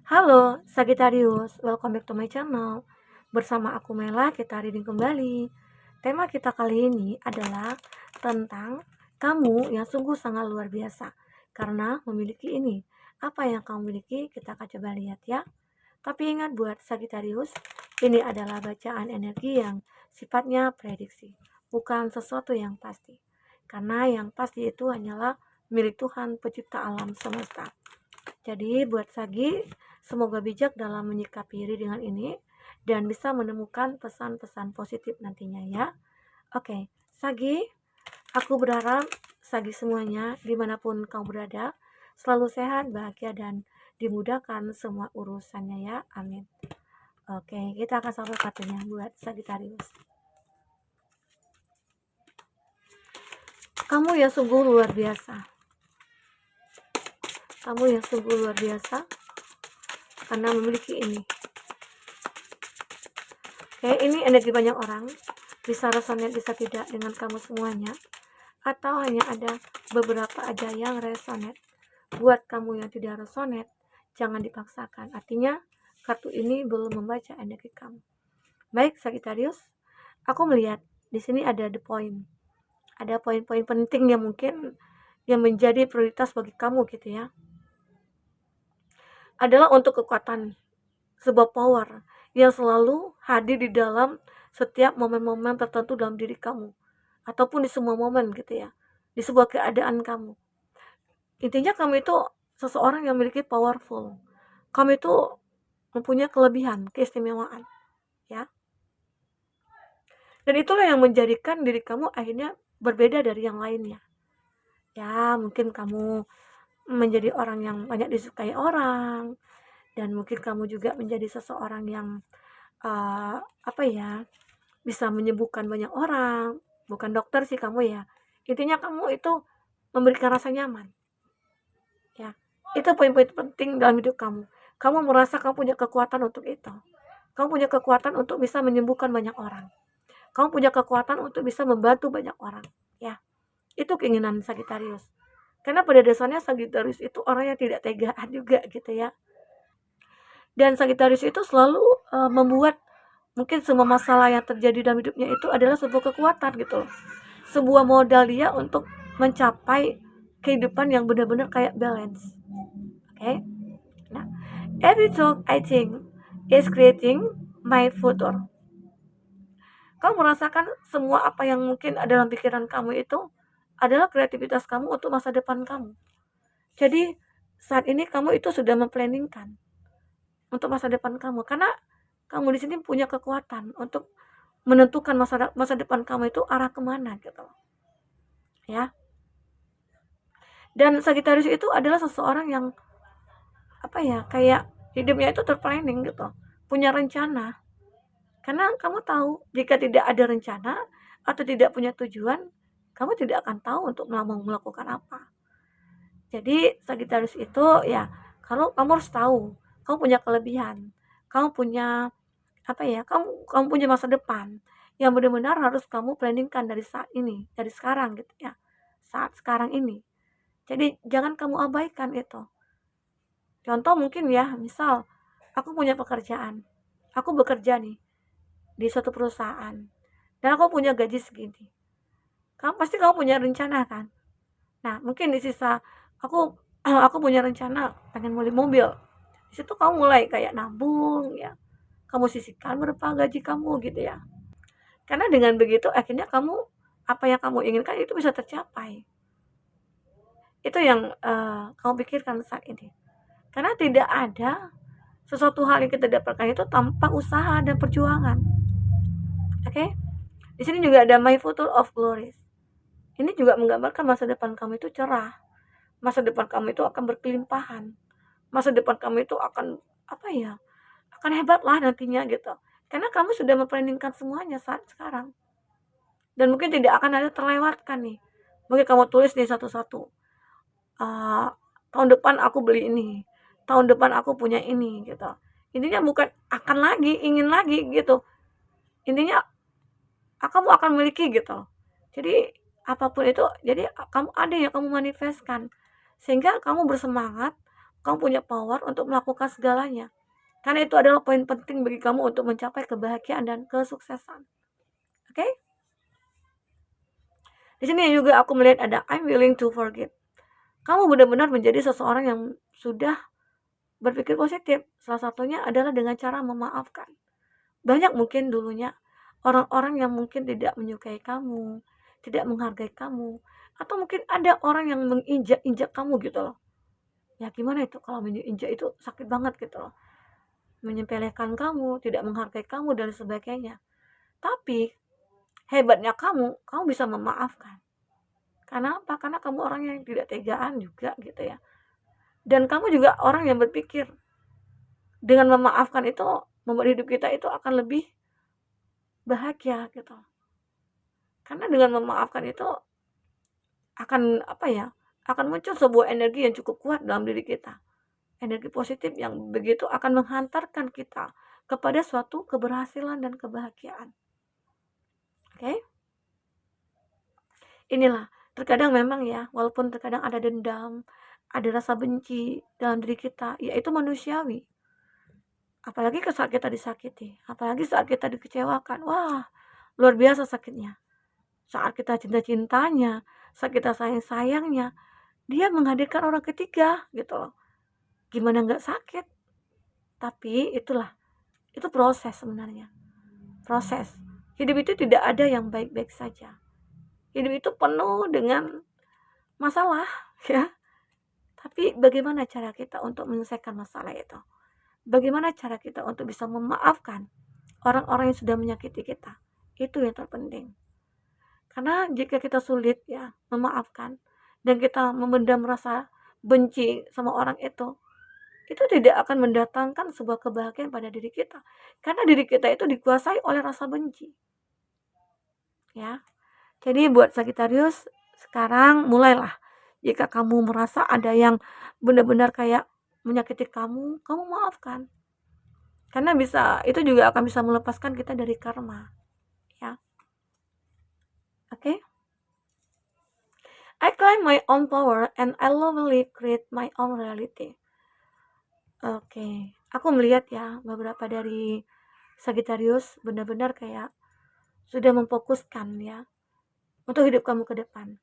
Halo Sagittarius, welcome back to my channel. Bersama aku Mela, kita reading kembali. Tema kita kali ini adalah tentang kamu yang sungguh sangat luar biasa karena memiliki ini. Apa yang kamu miliki, kita akan coba lihat ya. Tapi ingat buat Sagittarius, ini adalah bacaan energi yang sifatnya prediksi, bukan sesuatu yang pasti. Karena yang pasti itu hanyalah milik Tuhan pencipta alam semesta. Jadi buat Sagi, semoga bijak dalam menyikapi readingan ini dan bisa menemukan pesan-pesan positif nantinya ya. Oke, Sagi, aku berharap Sagi semuanya dimanapun kamu berada selalu sehat, bahagia, dan dimudahkan semua urusannya ya. Amin. Oke, kita akan sampai kartunya buat Sagittarius. Kamu yang sungguh luar biasa. Kamu yang sungguh luar biasa karena memiliki ini. Oke, ini energi banyak orang, bisa resonate bisa tidak dengan kamu semuanya, atau hanya ada beberapa aja yang resonate. Buat kamu yang tidak resonate, jangan dipaksakan. Artinya kartu ini belum membaca energi kamu. Baik Sagittarius, aku melihat di sini ada the point, ada poin-poin penting yang mungkin yang menjadi prioritas bagi kamu gitu ya, adalah untuk kekuatan, sebuah power yang selalu hadir di dalam setiap momen-momen tertentu dalam diri kamu, ataupun di semua momen gitu ya, di sebuah keadaan kamu. Intinya kamu itu seseorang yang memiliki powerful, kamu itu mempunyai kelebihan, keistimewaan ya, dan itulah yang menjadikan diri kamu akhirnya berbeda dari yang lainnya ya. Mungkin kamu menjadi orang yang banyak disukai orang, dan mungkin kamu juga menjadi seseorang yang bisa menyembuhkan banyak orang. Bukan dokter sih kamu ya, intinya kamu itu memberikan rasa nyaman ya. Itu poin-poin penting dalam hidup kamu. Kamu merasa kamu punya kekuatan untuk itu. Kamu punya kekuatan untuk bisa menyembuhkan banyak orang. Kamu punya kekuatan untuk bisa membantu banyak orang ya. Itu keinginan Sagittarius. Karena pada dasarnya Sagittarius itu orang yang tidak tegaan juga gitu ya. Dan Sagittarius itu selalu membuat mungkin semua masalah yang terjadi dalam hidupnya itu adalah sebuah kekuatan gitu loh. Sebuah modal dia untuk mencapai kehidupan yang benar-benar kayak balance. Oke. Nah, every talk I think is creating my future. Kamu merasakan semua apa yang mungkin ada dalam pikiran kamu itu adalah kreativitas kamu untuk masa depan kamu. Jadi saat ini kamu itu sudah memplanningkan untuk masa depan kamu, karena kamu di sini punya kekuatan untuk menentukan masa depan kamu itu arah kemana gitu ya. Dan Sagittarius itu adalah seseorang yang kayak hidupnya itu terplanning gitu, punya rencana. Karena kamu tahu jika tidak ada rencana atau tidak punya tujuan, kamu tidak akan tahu untuk melakukan apa. Jadi Sagittarius itu ya, kalau kamu harus tahu kamu punya kelebihan, kamu punya kamu punya masa depan yang benar-benar harus kamu planningkan dari saat ini, dari sekarang gitu ya, saat sekarang ini. Jadi jangan kamu abaikan itu. Contoh mungkin ya, misal aku punya pekerjaan, aku bekerja nih di suatu perusahaan dan aku punya gaji segini, kamu punya rencana kan. Nah mungkin di sisa aku punya rencana pengen beli mobil, di situ kamu mulai kayak nabung ya, kamu sisihkan berapa gaji kamu gitu ya. Karena dengan begitu akhirnya kamu, apa yang kamu inginkan itu bisa tercapai. Itu yang kamu pikirkan saat ini. Karena tidak ada sesuatu hal yang kita dapatkan itu tanpa usaha dan perjuangan. Oke? Di sini juga ada my future of glories. Ini juga menggambarkan masa depan kamu itu cerah. Masa depan kamu itu akan berkelimpahan. Masa depan kamu itu akan akan hebat lah nantinya gitu. Karena kamu sudah memplanningkan semuanya saat sekarang. Dan mungkin tidak akan ada terlewatkan nih. Mungkin kamu tulis nih satu-satu. Tahun depan aku beli ini. Tahun depan aku punya ini gitu. Intinya bukan akan lagi, ingin lagi gitu. Intinya kamu akan memiliki gitu. Jadi apapun itu, jadi kamu ada yang kamu manifestkan. Sehingga kamu bersemangat, kamu punya power untuk melakukan segalanya. Karena itu adalah poin penting bagi kamu untuk mencapai kebahagiaan dan kesuksesan. Oke? Di sini juga aku melihat ada I'm willing to forgive. Kamu benar-benar menjadi seseorang yang sudah berpikir positif. Salah satunya adalah dengan cara memaafkan. Banyak mungkin dulunya orang-orang yang mungkin tidak menyukai kamu, tidak menghargai kamu, atau mungkin ada orang yang menginjak-injak kamu gitu loh. Ya gimana itu kalau menginjak itu sakit banget gitu loh. Menyepelekan kamu, tidak menghargai kamu dan sebagainya. Tapi hebatnya kamu bisa memaafkan. Karena apa? Karena kamu orang yang tidak tegaan juga gitu ya. Dan kamu juga orang yang berpikir dengan memaafkan itu membuat hidup kita itu akan lebih bahagia gitu. Karena dengan memaafkan itu akan apa ya? Akan muncul sebuah energi yang cukup kuat dalam diri kita. Energi positif yang begitu akan menghantarkan kita kepada suatu keberhasilan dan kebahagiaan. Oke? Inilah, terkadang memang ya, walaupun terkadang ada dendam, ada rasa benci dalam diri kita, ya itu manusiawi. Apalagi saat kita disakiti, apalagi saat kita dikecewakan. Wah, luar biasa sakitnya. Saat kita cinta-cintanya, saat kita sayang-sayangnya, dia menghadirkan orang ketiga gitu loh. Gimana nggak sakit? Tapi itulah, itu proses sebenarnya. Proses. Hidup itu tidak ada yang baik-baik saja. Hidup itu penuh dengan masalah, ya. Tapi bagaimana cara kita untuk menyelesaikan masalah itu? Bagaimana cara kita untuk bisa memaafkan orang-orang yang sudah menyakiti kita? Itu yang terpenting. Karena jika kita sulit ya memaafkan dan kita memendam rasa benci sama orang itu tidak akan mendatangkan sebuah kebahagiaan pada diri kita. Karena diri kita itu dikuasai oleh rasa benci. Ya. Jadi buat Sagittarius, sekarang mulailah. Jika kamu merasa ada yang benar-benar kayak menyakiti kamu maafkan. Karena itu juga akan bisa melepaskan kita dari karma. Ya. Oke? I claim my own power and I lovingly create my own reality. Oke. Aku melihat ya beberapa dari Sagittarius benar-benar kayak sudah memfokuskan ya untuk hidup kamu ke depan.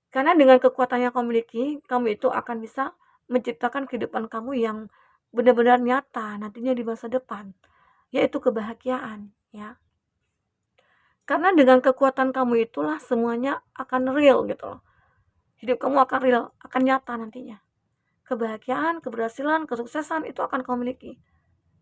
Karena dengan kekuatan yang kamu miliki, kamu itu akan bisa menciptakan kehidupan kamu yang benar-benar nyata nantinya di masa depan, yaitu kebahagiaan, ya. Karena dengan kekuatan kamu itulah semuanya akan real gitu loh. Hidup kamu akan real, akan nyata nantinya. Kebahagiaan, keberhasilan, kesuksesan itu akan kamu miliki.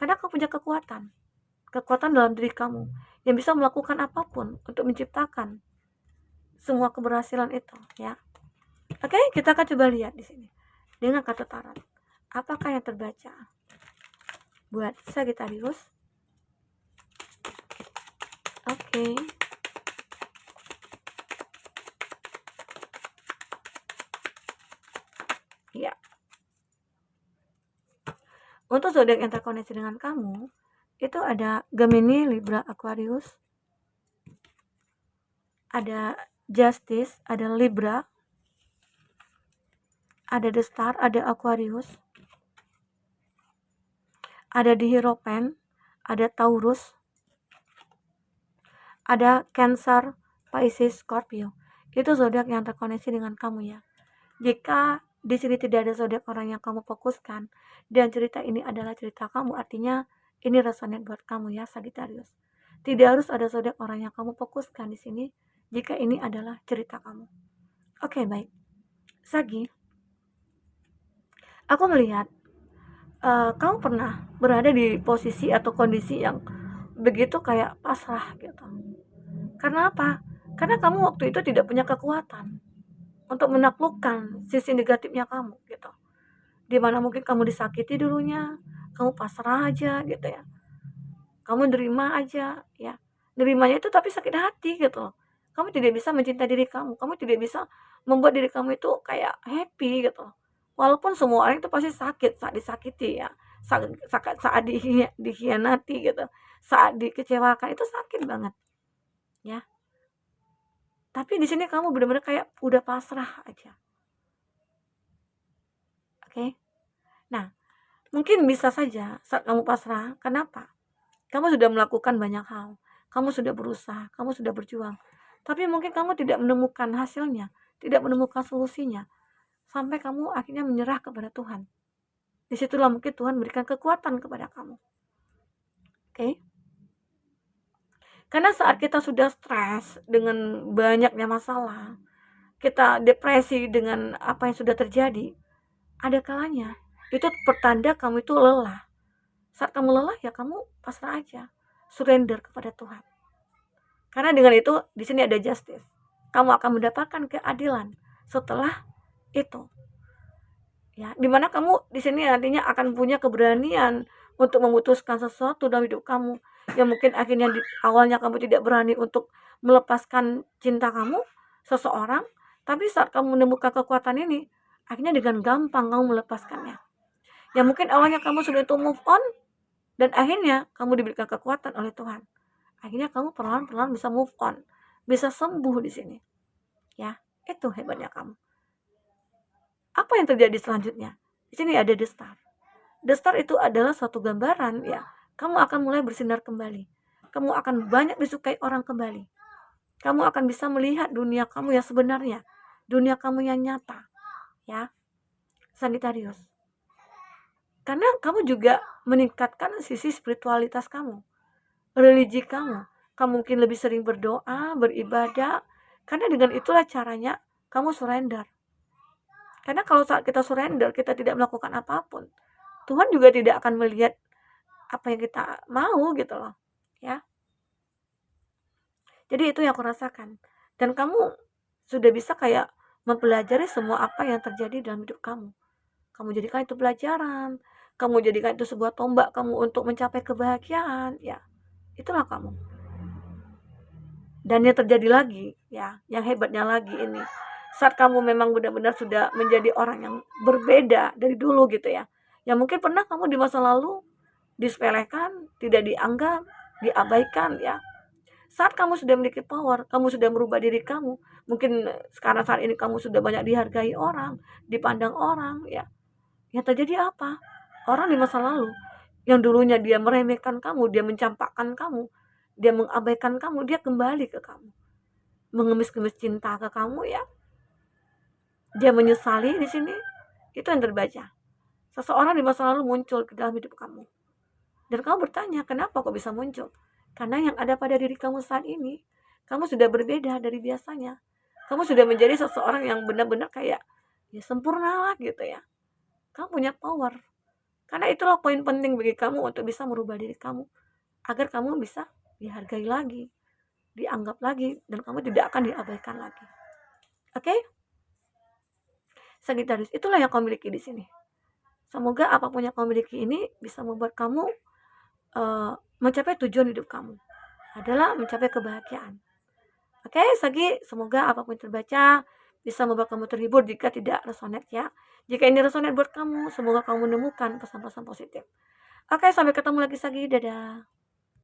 Karena kamu punya kekuatan. Kekuatan dalam diri kamu yang bisa melakukan apapun untuk menciptakan semua keberhasilan itu, ya. Oke, kita akan coba lihat di sini dengan kartu tarot. Apakah yang terbaca buat Sagittarius? Oke. Ya. Untuk zodiak yang terkoneksi dengan kamu, itu ada Gemini, Libra, Aquarius. Ada Justice, ada Libra. Ada The Star, ada Aquarius. Ada di Hierophant, ada Taurus. Ada Cancer, Pisces, Scorpio. Itu zodiak yang terkoneksi dengan kamu ya. Jika di sini tidak ada zodiak orang yang kamu fokuskan dan cerita ini adalah cerita kamu, artinya ini resonate buat kamu ya Sagittarius. Tidak harus ada zodiak orang yang kamu fokuskan di sini jika ini adalah cerita kamu. Oke, baik. Sagi, aku melihat kamu pernah berada di posisi atau kondisi yang begitu kayak pasrah gitu. Karena apa? Karena kamu waktu itu tidak punya kekuatan untuk menaklukkan sisi negatifnya kamu gitu. Dimana mungkin kamu disakiti dulunya, kamu pasrah aja gitu ya. Kamu nerima aja ya. Nerimanya itu tapi sakit hati gitu loh. Kamu tidak bisa mencintai diri kamu. Kamu tidak bisa membuat diri kamu itu kayak happy gitu loh. Walaupun semua orang itu pasti sakit saat disakiti ya. Saat dikhianati gitu. Saat dikecewakan itu sakit banget. Ya. Tapi di sini kamu benar-benar kayak udah pasrah aja. Oke. Nah, mungkin bisa saja saat kamu pasrah, kenapa? Kamu sudah melakukan banyak hal, kamu sudah berusaha, kamu sudah berjuang, tapi mungkin kamu tidak menemukan hasilnya, tidak menemukan solusinya, sampai kamu akhirnya menyerah kepada Tuhan. Disitulah mungkin Tuhan berikan kekuatan kepada kamu. Oke? Karena saat kita sudah stres dengan banyaknya masalah, kita depresi dengan apa yang sudah terjadi, ada kalanya itu pertanda kamu itu lelah. Saat kamu lelah ya kamu pasrah aja, surrender kepada Tuhan. Karena dengan itu di sini ada justice. Kamu akan mendapatkan keadilan setelah itu. Ya, dimana kamu di sini nantinya akan punya keberanian untuk memutuskan sesuatu dalam hidup kamu yang mungkin akhirnya di awalnya kamu tidak berani untuk melepaskan cinta kamu seseorang, tapi saat kamu menemukan kekuatan ini, akhirnya dengan gampang kamu melepaskannya. Ya mungkin awalnya kamu sudah itu move on dan akhirnya kamu diberikan kekuatan oleh Tuhan. Akhirnya kamu perlahan-perlahan bisa move on, bisa sembuh di sini. Ya, itu hebatnya kamu. Apa yang terjadi selanjutnya? Di sini ada the star. The star itu adalah suatu gambaran ya. Kamu akan mulai bersinar kembali. Kamu akan banyak disukai orang kembali. Kamu akan bisa melihat dunia kamu yang sebenarnya, dunia kamu yang nyata. Ya. Sagittarius. Karena kamu juga meningkatkan sisi spiritualitas kamu, religi kamu. Kamu mungkin lebih sering berdoa, beribadah. Karena dengan itulah caranya kamu surrender. Karena kalau saat kita surrender, kita tidak melakukan apapun, Tuhan juga tidak akan melihat apa yang kita mau gitu loh. Ya. Jadi itu yang aku rasakan. Dan kamu sudah bisa kayak mempelajari semua apa yang terjadi dalam hidup kamu. Kamu jadikan itu pelajaran, kamu jadikan itu sebuah tombak kamu untuk mencapai kebahagiaan, ya. Itulah kamu. Dan yang terjadi lagi, ya, yang hebatnya lagi ini, saat kamu memang benar-benar sudah menjadi orang yang berbeda dari dulu gitu ya. Ya mungkin pernah kamu di masa lalu disepelekan, tidak dianggap, diabaikan ya. Saat kamu sudah memiliki power, kamu sudah merubah diri kamu, mungkin sekarang saat ini kamu sudah banyak dihargai orang, dipandang orang ya. Yang terjadi apa? Orang di masa lalu yang dulunya dia meremehkan kamu, dia mencampakkan kamu, dia mengabaikan kamu, dia kembali ke kamu, mengemis-ngemis cinta ke kamu ya. Dia menyesali di sini. Itu yang terbaca. Seseorang di masa lalu muncul ke dalam hidup kamu. Dan kamu bertanya, kenapa kok bisa muncul? Karena yang ada pada diri kamu saat ini, kamu sudah berbeda dari biasanya. Kamu sudah menjadi seseorang yang benar-benar kayak ya sempurna lah gitu ya. Kamu punya power. Karena itulah poin penting bagi kamu untuk bisa merubah diri kamu. Agar kamu bisa dihargai lagi, dianggap lagi, dan kamu tidak akan diabaikan lagi. Oke? Sagittarius, itulah yang kamu miliki di sini. Semoga apapun yang kamu miliki ini bisa membuat kamu mencapai tujuan hidup kamu. Adalah mencapai kebahagiaan. Oke, Sagi, semoga apapun yang terbaca bisa membuat kamu terhibur. Jika tidak resonate ya. Jika ini resonate buat kamu, semoga kamu menemukan pesan-pesan positif. Oke, sampai ketemu lagi Sagi. Dadah.